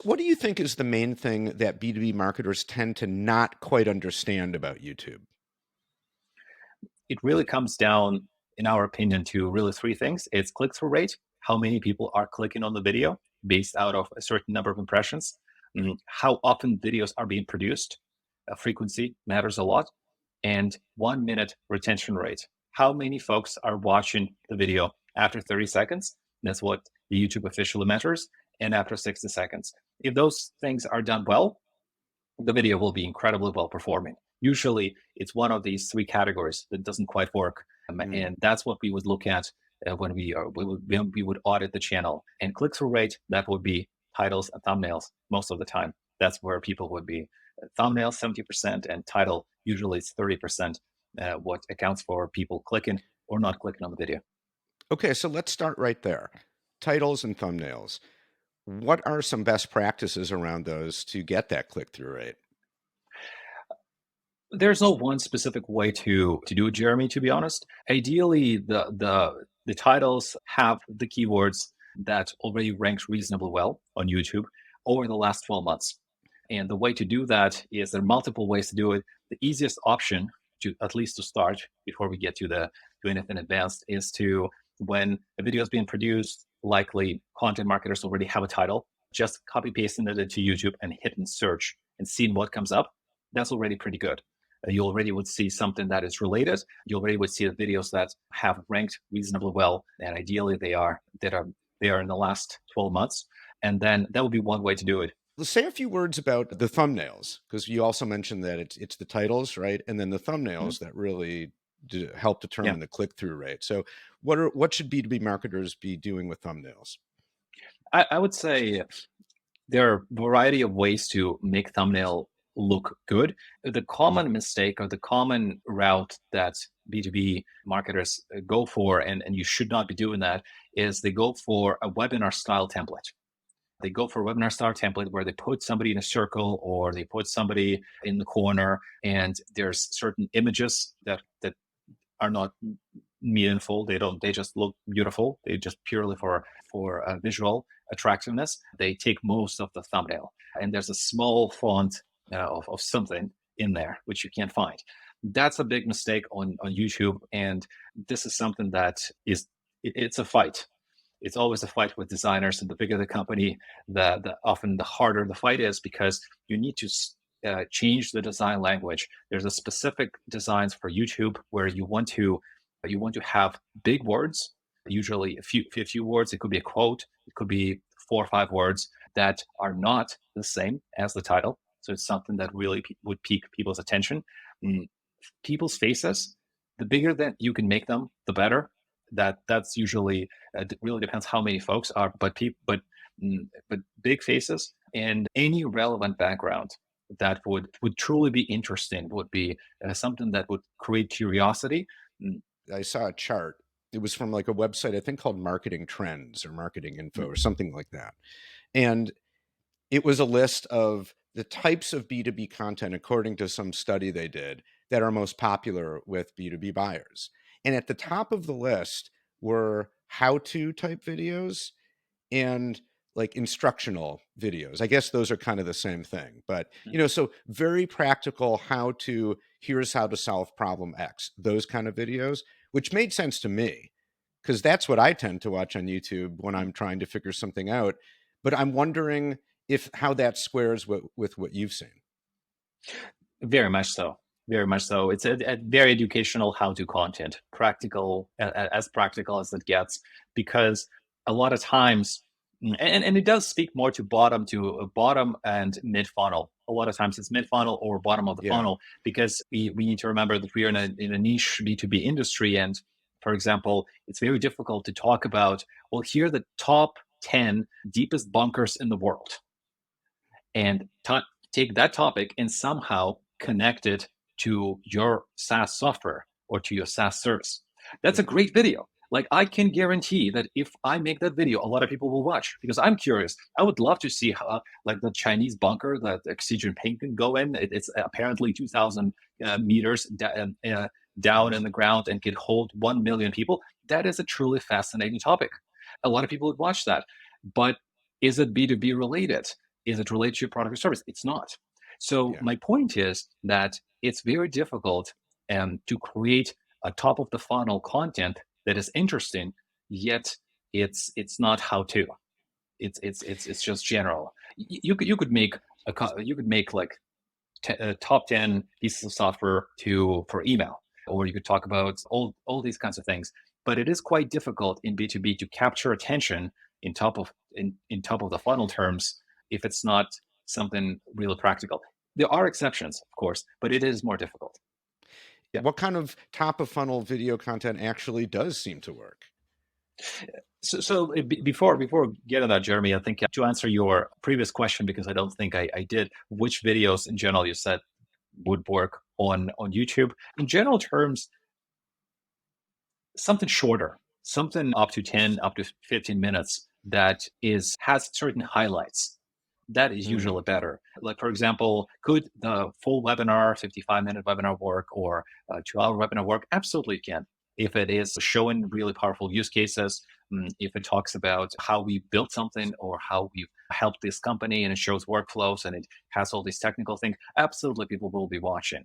What do you think is the main thing that B2B marketers tend to not quite understand about YouTube? It really comes down, in our opinion, to really three things. It's click-through rate, how many people are clicking on the video based out of a certain number of impressions, how often videos are being produced. Frequency matters a lot. And 1 minute retention rate. How many folks are watching the video after 30 seconds? That's what the YouTube officially measures. And after 60 seconds. If those things are done well, the video will be incredibly well performing. Usually, it's one of these three categories that doesn't quite work, Mm. and that's what we would look at when we would audit the channel. And click-through rate, that would be titles and thumbnails most of the time. That's where people would be. Thumbnails 70% and title usually it's 30%. What accounts for people clicking or not clicking on the video. Okay, so let's start right there. Titles and thumbnails. What are some best practices around those to get that click-through rate? There's no one specific way to do it, Jeremy, to be honest. Ideally, the titles have the keywords that already ranked reasonably well on YouTube over the last 12 months. And the way to do that is there are multiple ways to do it. The easiest option to at least to start before we get to anything advanced is to when a video is being produced, likely content marketers already have a title, just copy pasting it into YouTube and hitting search and seeing what comes up. That's already pretty good. You already would see something that is related. You already would see the videos that have ranked reasonably well, and ideally they are in the last 12 months. And then that would be one way to do it. Let's say a few words about the thumbnails, because you also mentioned that it's the titles, right? And then the Mhm. thumbnails that really help Yeah. determine the click-through rate. So what should B2B marketers be doing with thumbnails? I would say there are a variety of ways to make thumbnail look good. The common mistake or the common route that B2B marketers go for, and you should not be doing that, is they go for a webinar style template. They go for a webinar style template where they put somebody in a circle or they put somebody in the corner, and there's certain images that are not meaningful. They just look beautiful. They just purely for visual attractiveness. They take most of the thumbnail, and there's a small font of something in there which you can't find. That's a big mistake on YouTube, and this is something that it's a fight. It's always a fight with designers, and the bigger the company, the often the harder the fight is because you need to change the design language. There's a specific designs for YouTube where you want to have big words, usually a few words. It could be a quote, it could be 4 or 5 words that are not the same as the title. So it's something that really would pique people's attention. Mm, People's faces, the bigger that you can make them, the better. That's usually really depends how many folks are, but big faces and any relevant background that would truly be interesting would be something that would create curiosity. Mm, I saw a chart. It was from like a website, I think called Marketing Trends or Marketing Info or mm, something like that. And it was a list of the types of B2B content, according to some study they did, that are most popular with B2B buyers. And at the top of the list were how-to type videos and like instructional videos. I guess those are kind of the same thing, but mm. so very practical how to, here's how to solve problem X, those kind of videos, which made sense to me because that's what I tend to watch on YouTube when I'm trying to figure something out. But I'm wondering if how that squares with what you've seen. Very much so. Very much so. It's a very educational how-to content, practical, as practical as it gets, because a lot of times, and it does speak more to bottom and mid funnel. A lot of times it's mid funnel or bottom of the Yeah. funnel because we need to remember that we are in a niche B2B industry. And for example, it's very difficult to talk about, well, here are the top 10 deepest bunkers in the world and take that topic and somehow connect it to your SaaS software or to your SaaS service. That's a great video. Like I can guarantee that if I make that video, a lot of people will watch because I'm curious. I would love to see how, like the Chinese bunker that Xi Jinping can go in. It's apparently 2,000 meters down in the ground and can hold 1 million people. That is a truly fascinating topic. A lot of people would watch that, but is it B2B related? Is it related to your product or service? It's not. So Yeah. my point is that it's very difficult to create a top of the funnel content that is interesting, yet it's not how to. It's just general. You could make you could make like top 10 pieces of software to for email, or you could talk about all these kinds of things. But it is quite difficult in B2B to capture attention in top of the funnel terms if it's not something really practical. There are exceptions, of course, but it is more difficult. Yeah. What kind of top of funnel video content actually does seem to work? So before we get on that, Jeremy, I think to answer your previous question, because I don't think I did, which videos in general you said would work on YouTube? In general terms, something shorter, something up to 10, up to 15 minutes that has certain highlights. That is Mm, usually better. Like, for example, could the full webinar, 55-minute webinar work, or a 2-hour webinar work? Absolutely can. If it is showing really powerful use cases, if it talks about how we built something or how we've helped this company and it shows workflows and it has all these technical things, absolutely people will be watching.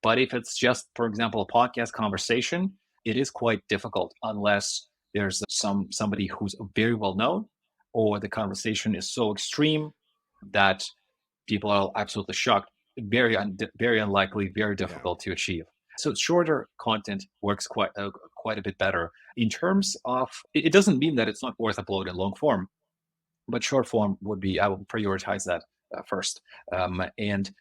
But if it's just, for example, a podcast conversation, it is quite difficult unless there's somebody who's very well known, or the conversation is so extreme that people are absolutely shocked. Very unlikely, very yeah. difficult to achieve. So shorter content works quite a bit better. In terms of, it doesn't mean that it's not worth uploading long form, but short form would be, I will prioritize that first. And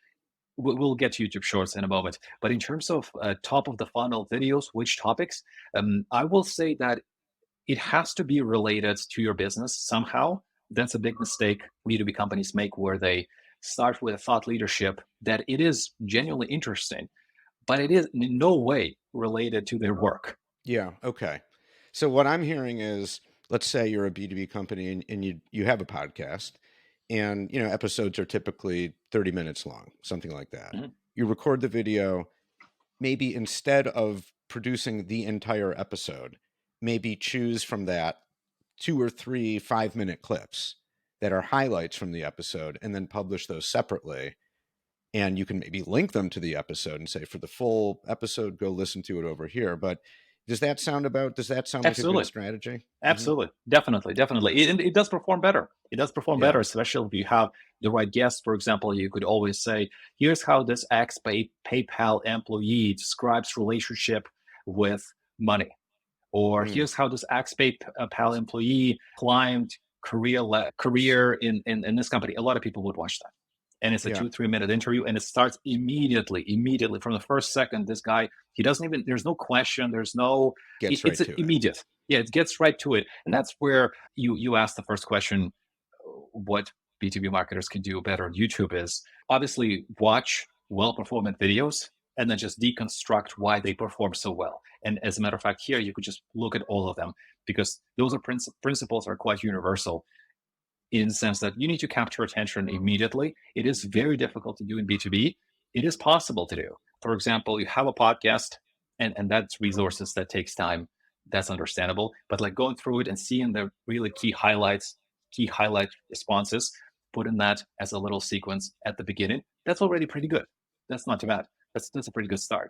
we'll get to YouTube Shorts in a moment. But in terms of top of the funnel videos, which topics, I will say that it has to be related to your business somehow. That's a big mistake B2B companies make, where they start with a thought leadership that it is genuinely interesting, but it is in no way related to their work. Yeah. Okay. So what I'm hearing is, let's say you're a B2B company and you have a podcast, and episodes are typically 30 minutes long, something like that. Mhm. You record the video, maybe instead of producing the entire episode, maybe choose from that 2 or 3 5-minute clips that are highlights from the episode, and then publish those separately. And you can maybe link them to the episode and say, for the full episode, go listen to it over here. But does that sound like a good Absolutely. strategy? Hmm. Absolutely. Definitely. It does perform better. It does perform Yeah. better, especially if you have the right guest. For example, you could always say, here's how this PayPal employee describes relationship with money. Or Mm, here's how this PayPal employee climbed career in this company. A lot of people would watch that. And it's a yeah. 2-3 minute interview, and it starts immediately from the first second. This guy, he doesn't even, there's no question, there's no, Gets it's right to it. immediate. Yeah, it gets right to it. And that's where you asked the first question, what B2B marketers can do better on YouTube is obviously watch well-performing videos and then just deconstruct why they perform so well. And as a matter of fact, here you could just look at all of them, because those are principles are quite universal, in the sense that you need to capture attention immediately. It is very difficult to do in B2B. It is possible to do. For example, you have a podcast, and that's resources that takes time. That's understandable. But like going through it and seeing the really key highlight responses, putting that as a little sequence at the beginning, that's already pretty good. That's not too bad. That's a pretty good start.